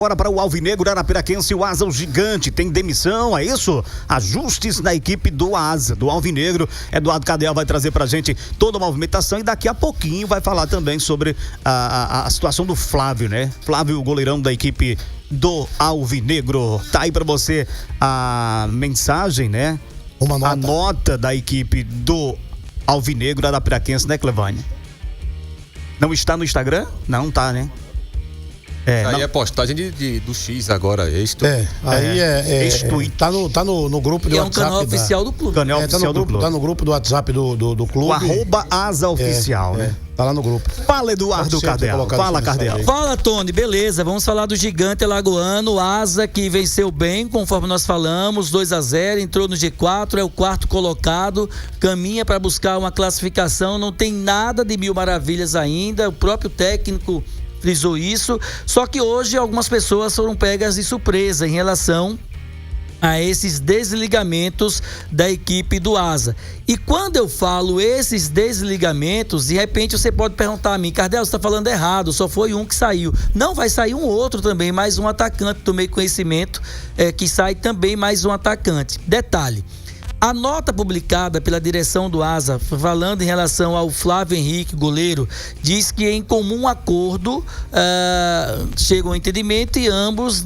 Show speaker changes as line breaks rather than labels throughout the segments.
Agora para o Alvinegro Arapiraquense, o Asa, o gigante, tem demissão, é isso? Ajustes na equipe do Asa, do Alvinegro. Eduardo Cadel vai trazer pra gente toda a movimentação e daqui a pouquinho vai falar também sobre a situação do Flávio, né? Flávio, o goleirão da equipe do Alvinegro. Tá aí pra você a mensagem, né? A nota da equipe do Alvinegro Arapiraquense, né, Clevânia? Não está no Instagram? Não tá, né?
Aí é postagem do X agora,
Ex-tweet.
Tá no grupo do WhatsApp.
É um canal oficial do clube.
Canal oficial do clube.
Tá no grupo do WhatsApp do clube.
O @asaoficial, né?
Tá lá no grupo.
Fala, Eduardo Cadel. Fala, Cadel.
Fala, Tony. Beleza, vamos falar do gigante alagoano, Asa, que venceu bem, conforme nós falamos, 2-0, entrou no G4, é o quarto colocado, caminha para buscar uma classificação, não tem nada de mil maravilhas ainda, o próprio técnico frisou isso, só que hoje algumas pessoas foram pegas de surpresa em relação a esses desligamentos da equipe do Asa. E quando eu falo esses desligamentos, de repente você pode perguntar a mim, Cardel, você está falando errado, só foi um que saiu. Não, vai sair um outro também, mais um atacante, tomei conhecimento que sai também mais um atacante. Detalhe, a nota publicada pela direção do Asa, falando em relação ao Flávio Henrique, goleiro, diz que em comum acordo chegam ao entendimento e ambos,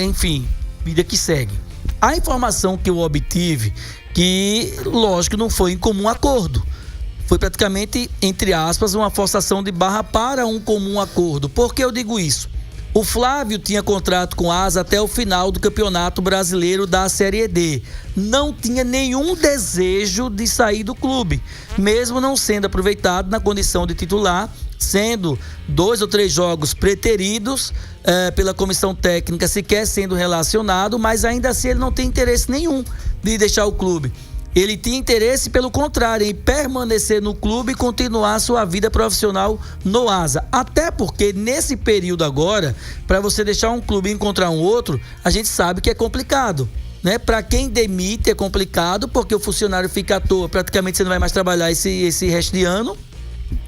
enfim, vida que segue. A informação que eu obtive, que lógico não foi em comum acordo, foi praticamente, entre aspas, uma forçação de barra para um comum acordo. Por que eu digo isso? O Flávio tinha contrato com a Asa até o final do Campeonato Brasileiro da Série D. Não tinha nenhum desejo de sair do clube, mesmo não sendo aproveitado na condição de titular, sendo 2 ou 3 jogos preteridos pela comissão técnica, sequer sendo relacionado, mas ainda assim ele não tem interesse nenhum de deixar o clube. Ele tinha interesse, pelo contrário, em permanecer no clube e continuar a sua vida profissional no Asa. Até porque nesse período agora, para você deixar um clube e encontrar um outro, a gente sabe que é complicado, né? Para quem demite é complicado, porque o funcionário fica à toa, praticamente você não vai mais trabalhar esse resto de ano.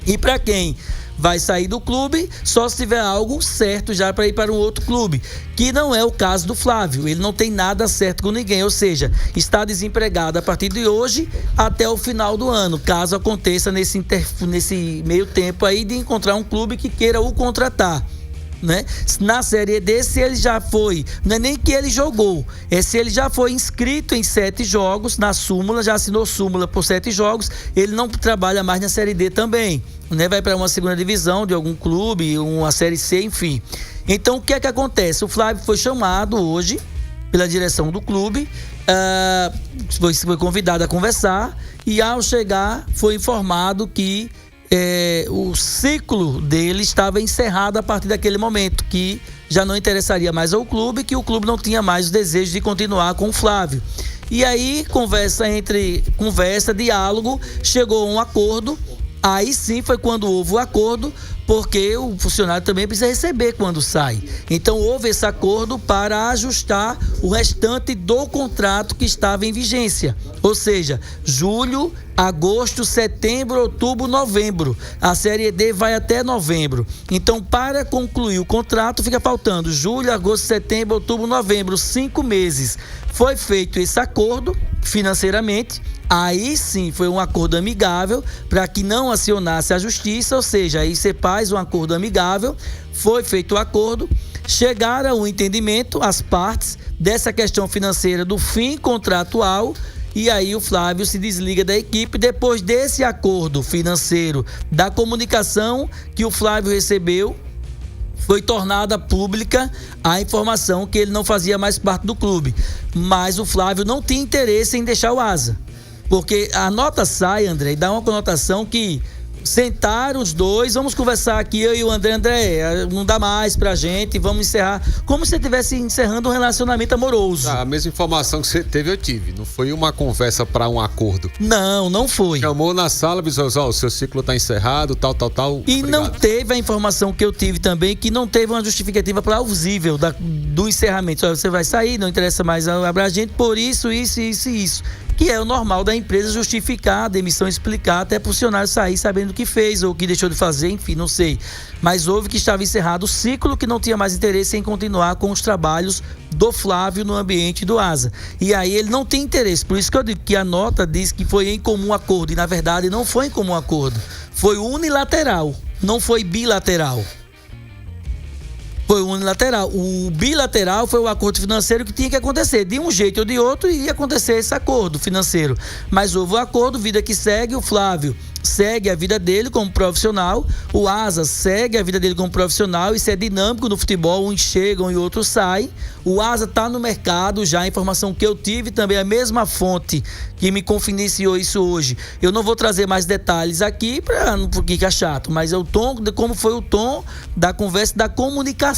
E para quem vai sair do clube, só se tiver algo certo já para ir para um outro clube, que não é o caso do Flávio. Ele não tem nada certo com ninguém, ou seja, está desempregado a partir de hoje até o final do ano, caso aconteça nesse meio tempo aí de encontrar um clube que queira o contratar, né? Na Série D, se ele já foi, não é nem que ele jogou, é se ele já foi inscrito em 7 jogos na súmula, já assinou súmula por 7 jogos, ele não trabalha mais na Série D também, né? Vai para uma segunda divisão de algum clube, uma Série C, enfim. Então o que é que acontece? O Flávio foi chamado hoje pela direção do clube, foi convidado a conversar e ao chegar foi informado que o ciclo dele estava encerrado a partir daquele momento, que já não interessaria mais ao clube, que o clube não tinha mais o desejo de continuar com o Flávio. E aí, diálogo, chegou a um acordo. Aí sim foi quando houve o acordo, porque o funcionário também precisa receber quando sai. Então houve esse acordo para ajustar o restante do contrato que estava em vigência. Ou seja, julho, agosto, setembro, outubro, novembro. A Série D vai até novembro. Então, para concluir o contrato, fica faltando julho, agosto, setembro, outubro, novembro, 5 meses. Foi feito esse acordo financeiramente. Aí sim foi um acordo amigável para que não acionasse a justiça, ou seja, aí você faz um acordo amigável, foi feito o acordo, chegaram a um entendimento as partes dessa questão financeira do fim contratual e aí o Flávio se desliga da equipe depois desse acordo financeiro da comunicação que o Flávio recebeu. Foi tornada pública a informação que ele não fazia mais parte do clube, mas o Flávio não tinha interesse em deixar o Asa. Porque a nota sai, André, e dá uma conotação que sentaram os dois, vamos conversar aqui, eu e o André, não dá mais pra gente, vamos encerrar, como se estivesse encerrando um relacionamento amoroso.
A mesma informação que você teve, eu tive, não foi uma conversa pra um acordo.
Não foi.
Chamou na sala, avisou, o seu ciclo tá encerrado, tal.
E
obrigado.
Não teve a informação que eu tive também, que não teve uma justificativa plausível do encerramento. Você vai sair, não interessa mais a gente, por isso. que é o normal da empresa justificar a demissão, explicar até para o funcionário sair sabendo o que fez ou o que deixou de fazer, enfim, não sei. Mas houve que estava encerrado o ciclo, que não tinha mais interesse em continuar com os trabalhos do Flávio no ambiente do ASA. E aí ele não tem interesse, por isso que eu digo que a nota diz que foi em comum acordo, e na verdade não foi em comum acordo, foi unilateral, não foi bilateral. Foi unilateral. O bilateral foi o acordo financeiro que tinha que acontecer. De um jeito ou de outro ia acontecer esse acordo financeiro. Mas houve um acordo, vida que segue. O Flávio segue a vida dele como profissional. O Asa segue a vida dele como profissional. Isso é dinâmico no futebol. Uns chegam e outros saem. O Asa está no mercado já. A informação que eu tive também, a mesma fonte que me confidenciou isso hoje. Eu não vou trazer mais detalhes aqui porque fica chato. Mas é o tom, como foi o tom da conversa, da comunicação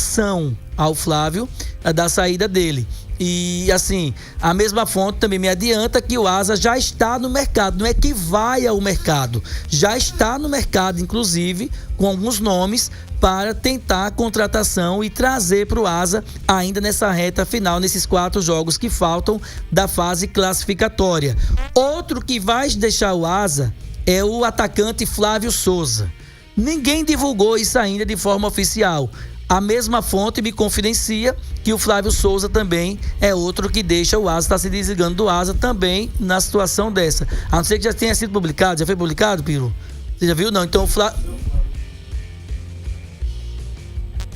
ao Flávio, da saída dele. E assim, a mesma fonte também me adianta que o Asa já está no mercado, não é que vai ao mercado, já está no mercado, inclusive, com alguns nomes para tentar a contratação e trazer para o Asa ainda nessa reta final, nesses 4 jogos que faltam da fase classificatória. Outro que vai deixar o Asa é o atacante Flávio Souza. Ninguém divulgou isso ainda de forma oficial. A mesma fonte me confidencia que o Flávio Souza também é outro que deixa o Asa, está se desligando do Asa também na situação dessa. A não ser que já tenha sido publicado. Já foi publicado, Piro? Você já viu? Não, então o Flávio...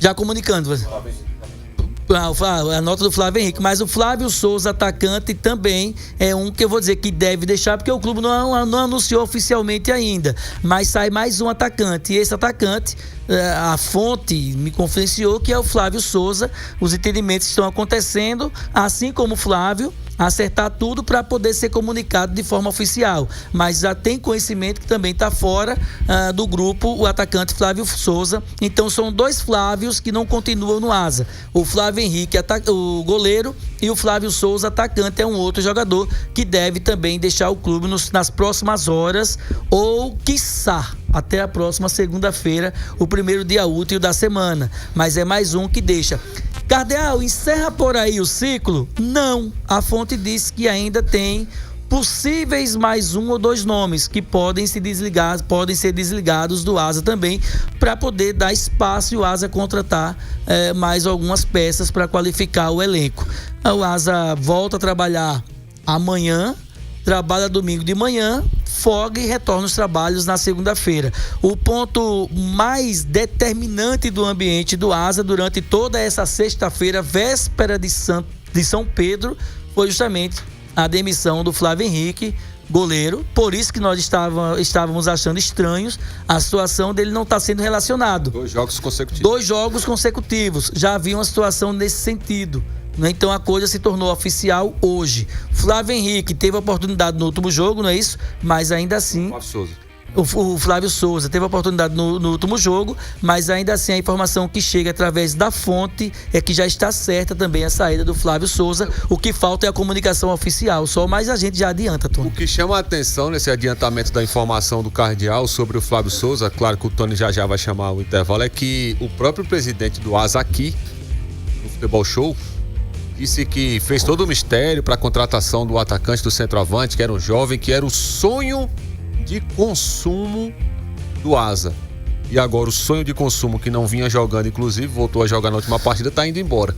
Já comunicando. A nota do Flávio Henrique, mas o Flávio Souza, atacante, também é um que eu vou dizer que deve deixar, porque o clube não anunciou oficialmente ainda, mas sai mais um atacante, e esse atacante, a fonte me confidenciou que é o Flávio Souza. Os entendimentos estão acontecendo, assim como o Flávio, acertar tudo para poder ser comunicado de forma oficial, mas já tem conhecimento que também está fora do grupo o atacante Flávio Souza. Então são 2 Flávios que não continuam no Asa, o Flávio Henrique, o goleiro, e o Flávio Souza, atacante, é um outro jogador que deve também deixar o clube nas próximas horas, ou quiçá até a próxima segunda-feira, o primeiro dia útil da semana, mas é mais um que deixa. Cardeal, encerra por aí o ciclo? Não, a fonte diz que ainda tem possíveis mais 1 ou 2 nomes que podem ser desligados do Asa também, para poder dar espaço e o Asa contratar mais algumas peças para qualificar o elenco. O Asa volta a trabalhar amanhã, trabalha domingo de manhã, folga e retorna os trabalhos na segunda-feira. O ponto mais determinante do ambiente do Asa durante toda essa sexta-feira, véspera de São Pedro, foi justamente a demissão do Flávio Henrique, goleiro. Por isso que nós estávamos achando estranhos a situação dele não estar sendo relacionado.
2 jogos consecutivos.
2 jogos consecutivos. Já havia uma situação nesse sentido. Então a coisa se tornou oficial hoje. Flávio Henrique teve a oportunidade no último jogo, não é isso? Mas ainda assim...
Flávio Souza.
O Flávio Souza teve a oportunidade no último jogo, mas ainda assim a informação que chega através da fonte é que já está certa também a saída do Flávio Souza. O que falta é a comunicação oficial só, mas a gente já adianta, Tony.
O que chama a atenção nesse adiantamento da informação do Cardeal sobre o Flávio Souza, claro que o Tony já vai chamar o intervalo, é que o próprio presidente do Asa aqui, no Futebol Show, disse que fez todo o mistério para a contratação do atacante, do centroavante, que era um jovem, que era o sonho de consumo do Asa. E agora o sonho de consumo, que não vinha jogando, inclusive voltou a jogar na última partida, está indo embora.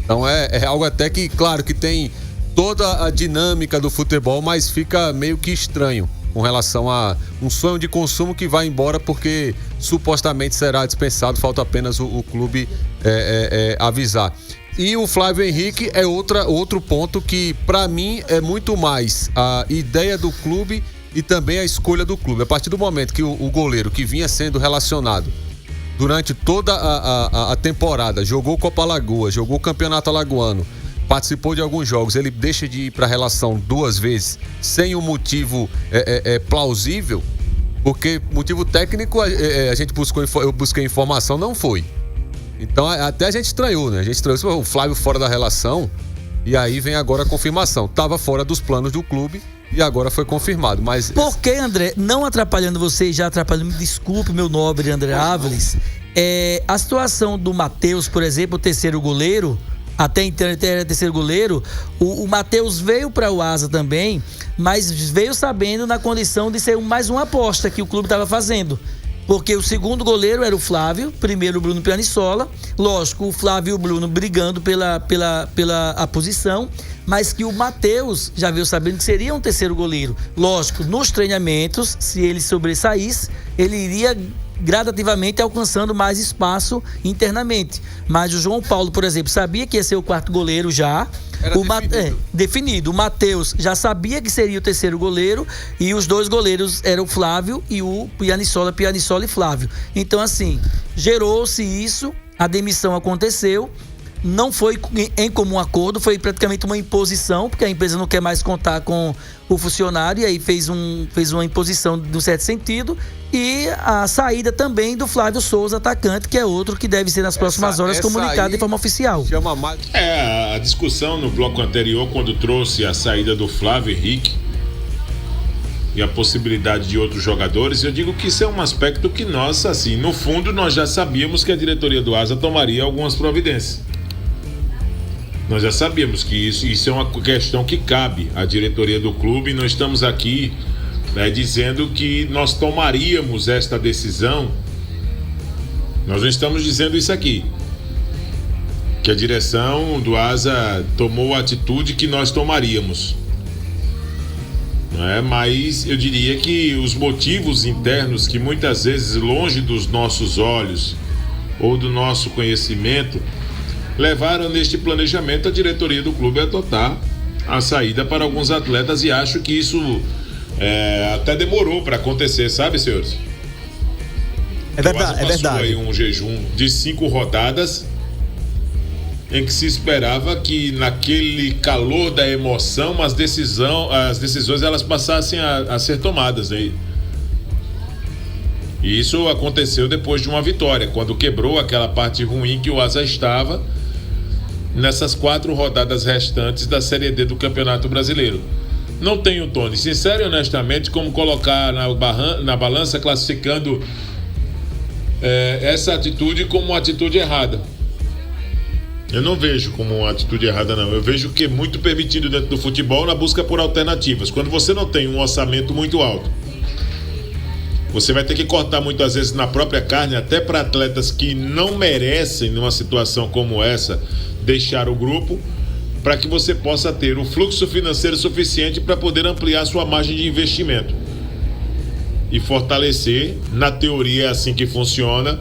Então é algo até que, claro, que tem toda a dinâmica do futebol, mas fica meio que estranho com relação a um sonho de consumo que vai embora porque supostamente será dispensado, falta apenas o clube avisar. E o Flávio Henrique é outro ponto que, para mim, é muito mais a ideia do clube e também a escolha do clube. A partir do momento que o goleiro, que vinha sendo relacionado durante toda a temporada, jogou Copa Alagoas, jogou Campeonato Alagoano, participou de alguns jogos, ele deixa de ir para a relação 2 vezes sem um motivo plausível, porque motivo técnico eu busquei informação, não foi. Então até a gente estranhou, né? A gente estranhou o Flávio fora da relação, e aí vem agora a confirmação. Tava fora dos planos do clube e agora foi confirmado. Mas
por que, André, não atrapalhando você e já atrapalhando, me desculpe, meu nobre André Áviles, a situação do Matheus, por exemplo, o terceiro goleiro, até então ele era terceiro goleiro, o Matheus veio para o Asa também, mas veio sabendo na condição de ser mais uma aposta que o clube estava fazendo. Porque o segundo goleiro era o Flávio, primeiro o Bruno Pianissola. Lógico, o Flávio e o Bruno brigando pela a posição, mas que o Matheus já veio sabendo que seria um terceiro goleiro. Lógico, nos treinamentos, se ele sobressaísse, ele iria gradativamente alcançando mais espaço internamente. Mas o João Paulo, por exemplo, sabia que ia ser o quarto goleiro já.
Era
Definido. O Matheus já sabia que seria o terceiro goleiro e os dois goleiros eram o Flávio e o Pianissola e Flávio. Então, assim, gerou-se isso, a demissão aconteceu. Não foi em comum acordo, foi praticamente uma imposição, porque a empresa não quer mais contar com o funcionário, e aí fez uma imposição de um certo sentido, e a saída também do Flávio Souza, atacante, que é outro que deve ser nas próximas horas comunicado de forma oficial.
Chama mais...
A discussão no bloco anterior, quando trouxe a saída do Flávio Henrique e a possibilidade de outros jogadores, eu digo que isso é um aspecto que nós, assim, no fundo, nós já sabíamos que a diretoria do Asa tomaria algumas providências. Nós já sabíamos que isso é uma questão que cabe à diretoria do clube. Não estamos aqui dizendo que nós tomaríamos esta decisão. Nós não estamos dizendo isso aqui. Que a direção do Asa tomou a atitude que nós tomaríamos. Mas eu diria que os motivos internos que muitas vezes longe dos nossos olhos ou do nosso conhecimento levaram neste planejamento a diretoria do clube a adotar a saída para alguns atletas, e acho que isso até demorou para acontecer, sabe, senhores?
É verdade, é verdade.
Aí um jejum de 5 rodadas em que se esperava que naquele calor da emoção as decisões elas passassem a ser tomadas aí. E isso aconteceu depois de uma vitória, quando quebrou aquela parte ruim que o Asa estava nessas 4 rodadas restantes da Série D do Campeonato Brasileiro. Não tenho, Tony, sincero e honestamente, como colocar na balança classificando essa atitude como uma atitude errada. Eu não vejo como uma atitude errada, não. Eu vejo que é muito permitido dentro do futebol na busca por alternativas. Quando você não tem um orçamento muito alto, você vai ter que cortar muitas vezes na própria carne, até para atletas que não merecem, numa situação como essa, deixar o grupo, para que você possa ter o fluxo financeiro suficiente para poder ampliar sua margem de investimento e fortalecer, na teoria é assim que funciona,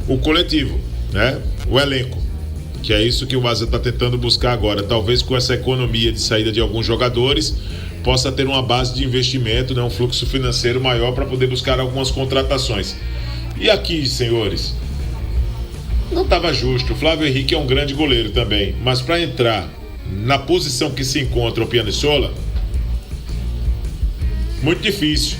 o coletivo, né? O elenco, que é isso que o Asa está tentando buscar agora. Talvez com essa economia de saída de alguns jogadores possa ter uma base de investimento, né? Um fluxo financeiro maior para poder buscar algumas contratações. E aqui, senhores, não estava justo. O Flávio Henrique é um grande goleiro também, mas para entrar na posição que se encontra o Pianissola, muito difícil.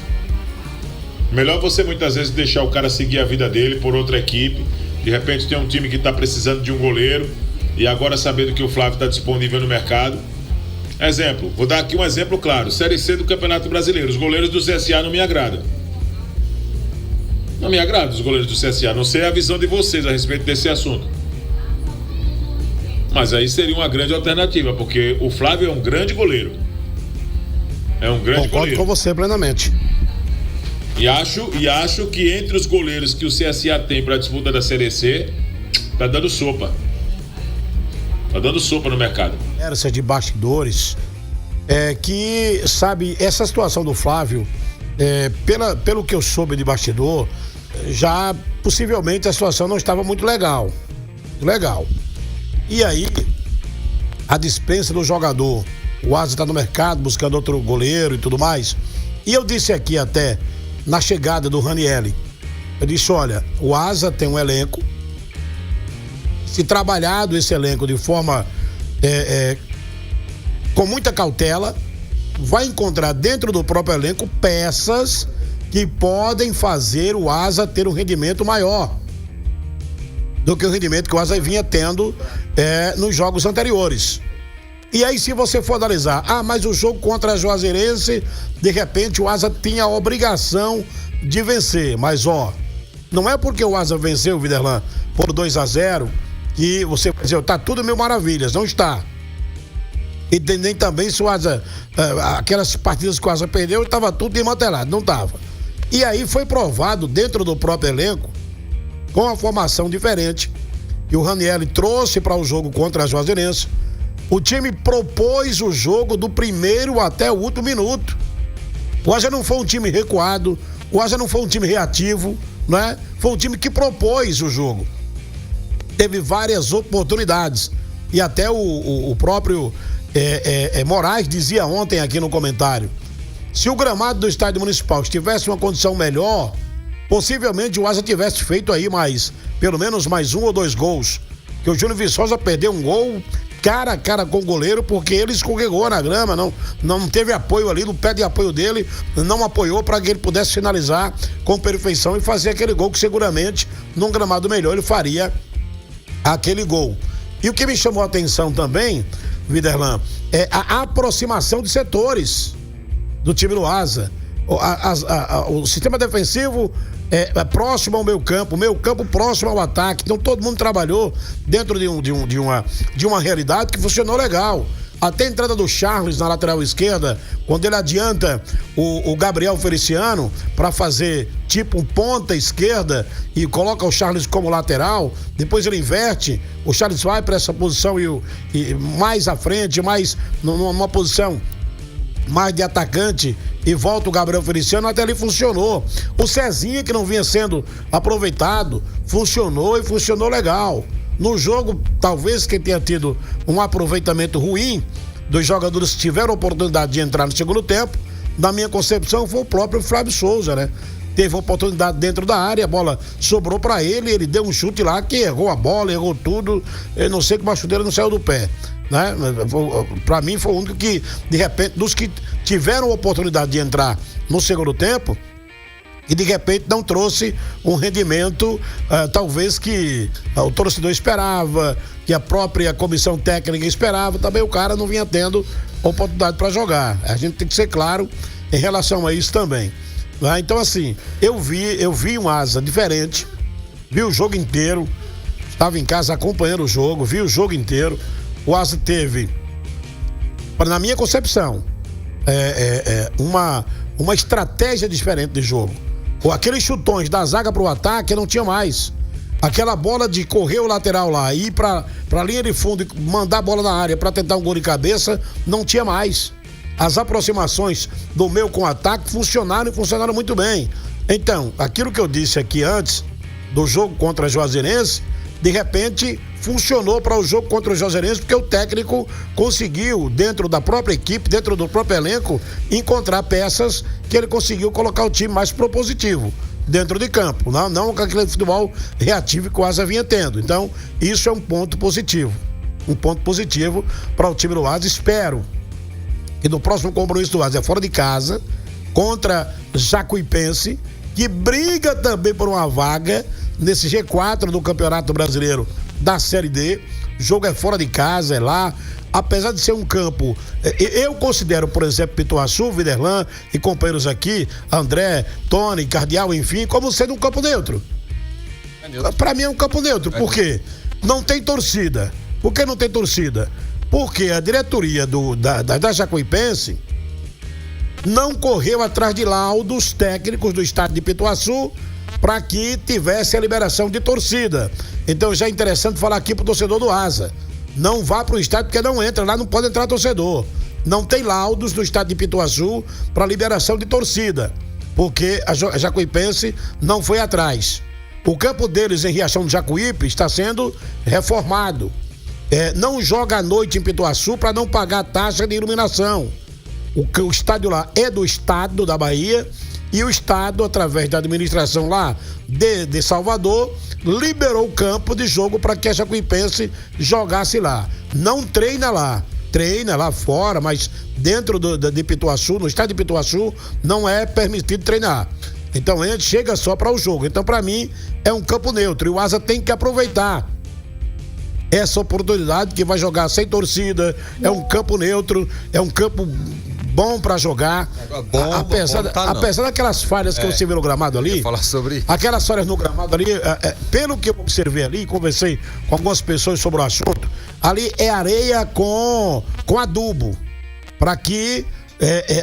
Melhor você muitas vezes deixar o cara seguir a vida dele por outra equipe. De repente tem um time que está precisando de um goleiro e agora, sabendo que o Flávio está disponível no mercado. Exemplo, vou dar aqui um exemplo claro: Série C do Campeonato Brasileiro. Os goleiros do CSA não me agradam. Não me agradam os goleiros do CSA. Não sei a visão de vocês a respeito desse assunto. Mas aí seria uma grande alternativa, porque o Flávio é um grande goleiro. É um grande
Concordo
goleiro.
com você plenamente.
E acho que entre os goleiros que o CSA tem para a disputa da Série C, tá dando sopa. Tá dando sopa no mercado.
Essa de bastidores, que, sabe, essa situação do Flávio, pelo que eu soube de bastidor, já possivelmente a situação não estava muito legal. E aí, a dispensa do jogador, o Asa está no mercado buscando outro goleiro e tudo mais. E eu disse aqui até, na chegada do Ranieri, eu disse: olha, o Asa tem um elenco, se trabalhado esse elenco de forma com muita cautela, vai encontrar dentro do próprio elenco peças que podem fazer o Asa ter um rendimento maior do que o rendimento que o Asa vinha tendo nos jogos anteriores. E aí, se você for analisar, mas o jogo contra a Juazeirense, de repente o Asa tinha a obrigação de vencer, mas não é porque o Asa venceu o Viderlan por 2-0 que você vai dizer, tá tudo mil maravilhas, não está. E nem também se o Asa, aquelas partidas que o Asa perdeu, estava tudo desmantelado, não estava. E aí foi provado dentro do próprio elenco, com uma formação diferente, que o Ranieri trouxe para o jogo contra a Juazeirense. O time propôs o jogo do primeiro até o último minuto. O Asa não foi um time recuado, o Asa não foi um time reativo, né? Foi um time que propôs o jogo. Teve várias oportunidades. E até o próprio Moraes dizia ontem aqui no comentário, se o gramado do estádio municipal estivesse uma condição melhor, possivelmente o Asa tivesse feito aí pelo menos mais 1 ou 2 gols. Que o Júnior Viçosa perdeu um gol cara a cara com o goleiro, porque ele escorregou na grama, não teve apoio ali, no pé de apoio dele, não apoiou para que ele pudesse finalizar com perfeição e fazer aquele gol que seguramente, num gramado melhor, ele faria aquele gol. E o que me chamou a atenção também, Viderlan, é a aproximação de setores do time do Asa. O sistema defensivo é próximo ao meio campo próximo ao ataque. Então todo mundo trabalhou dentro de uma realidade que funcionou legal. Até a entrada do Charles na lateral esquerda, quando ele adianta o Gabriel Feliciano para fazer tipo um ponta esquerda e coloca o Charles como lateral, depois ele inverte, o Charles vai para essa posição e mais à frente, mais numa posição mais de atacante e volta o Gabriel Feliciano, até ali funcionou. O Cezinha, que não vinha sendo aproveitado, funcionou e funcionou legal. No jogo, talvez quem tenha tido um aproveitamento ruim dos jogadores que tiveram a oportunidade de entrar no segundo tempo, na minha concepção, foi o próprio Flávio Souza, né? Teve oportunidade dentro da área, a bola sobrou pra ele deu um chute lá que errou a bola, errou tudo. Eu não sei como a chuteira não saiu do pé, né? Pra mim foi o único que, de repente, dos que tiveram a oportunidade de entrar no segundo tempo, e de repente não trouxe um rendimento talvez que o torcedor esperava, que a própria comissão técnica esperava, também o cara não vinha tendo oportunidade para jogar. A gente tem que ser claro em relação a isso também. Então assim, eu vi um Asa diferente, vi o jogo inteiro, estava em casa acompanhando o jogo, vi o jogo inteiro. O Asa teve, na minha concepção, uma estratégia diferente de jogo. Aqueles chutões da zaga pro ataque não tinha mais. Aquela bola de correr o lateral lá e ir pra linha de fundo e mandar a bola na área para tentar um gol de cabeça, não tinha mais. As aproximações do meio com o ataque funcionaram e funcionaram muito bem. Então, aquilo que eu disse aqui antes do jogo contra a Juazeirense, de repente funcionou para o jogo contra o Juazeirense, porque o técnico conseguiu, dentro da própria equipe, dentro do próprio elenco, encontrar peças que ele conseguiu colocar o time mais propositivo dentro de campo, não com aquele futebol reativo que o Asa vinha tendo. Então, isso é um ponto positivo para o time do Asa. Espero que no próximo compromisso do Asa é fora de casa, contra Jacuipense, que briga também por uma vaga nesse G4 do Campeonato Brasileiro da Série D. O jogo é fora de casa, é lá. Apesar de ser um campo, eu considero, por exemplo, Pituaçu, Viderlan e companheiros aqui, André, Tony, Cardeal, enfim, como sendo um campo neutro. Pra mim é um campo neutro, por quê? Não tem torcida. Por que não tem torcida? Porque a diretoria da Jacuipense não correu atrás de laudos técnicos do estádio de Pituaçu para que tivesse a liberação de torcida. Então já é interessante falar aqui pro torcedor do Asa. Não vá pro estádio porque não entra, lá não pode entrar torcedor. Não tem laudos do estádio de Pituaçu para liberação de torcida, porque a Jacuipense não foi atrás. O campo deles em Riachão do Jacuípe está sendo reformado. Não joga à noite em Pituaçu para não pagar taxa de iluminação. O estádio lá é do estado da Bahia e o estado, através da administração lá de Salvador, liberou o campo de jogo para que a Jacuipense jogasse lá. Não treina lá, treina lá fora, mas dentro de Pituaçu, no estádio de Pituaçu, não é permitido treinar. Então a gente chega só para o jogo. Então, para mim, é um campo neutro e o Asa tem que aproveitar essa oportunidade que vai jogar sem torcida. É um campo neutro, é um campo bom pra jogar. Apesar daquelas falhas que você viu no gramado ali.
Falar sobre
aquelas falhas no gramado ali, pelo que eu observei ali, conversei com algumas pessoas sobre o assunto, ali é areia com adubo, para que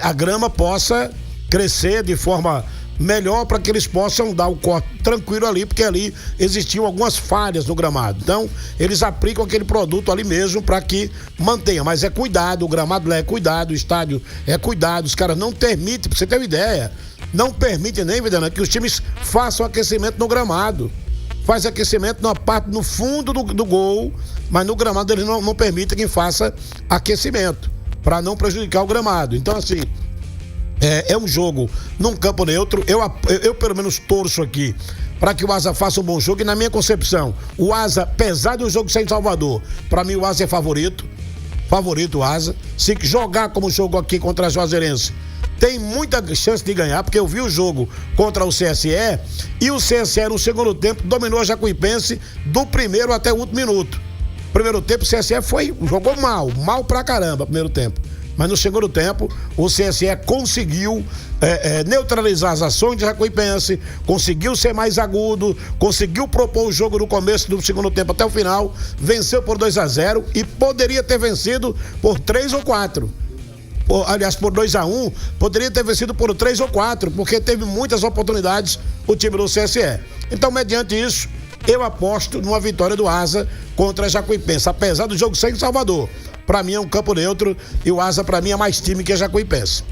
a grama possa crescer de forma melhor, para que eles possam dar o corte tranquilo ali, porque ali existiam algumas falhas no gramado. Então, eles aplicam aquele produto ali mesmo para que mantenha, mas é cuidado, o gramado lá é cuidado, o estádio é cuidado, os caras não permitem, pra você ter uma ideia, não permitem nem, Vidana, que os times façam aquecimento no gramado. Faz aquecimento na parte, no fundo do gol, mas no gramado eles não permitem que faça aquecimento, para não prejudicar o gramado. Então, assim, é um jogo num campo neutro. Eu pelo menos torço aqui para que o Asa faça um bom jogo, e na minha concepção, o Asa, apesar de um jogo ser em Salvador, para mim o Asa é favorito o Asa. Se jogar como jogou aqui contra a Juazeirense, tem muita chance de ganhar, porque eu vi o jogo contra o CSE, e o CSE no segundo tempo dominou a Jacuipense do primeiro até o último minuto. Primeiro tempo o CSE jogou mal pra caramba primeiro tempo. Mas no segundo tempo, o CSE conseguiu neutralizar as ações de Jacuipense, conseguiu ser mais agudo, conseguiu propor o jogo no começo do segundo tempo até o final, venceu por 2-0 e poderia ter vencido por 3 ou 4. Aliás, por 2-1, poderia ter vencido por 3 ou 4, porque teve muitas oportunidades o time do CSE. Então, mediante isso, eu aposto numa vitória do Asa contra a Jacuipense, apesar do jogo ser em Salvador. Pra mim é um campo neutro e o Asa pra mim é mais time que a Jacuipense.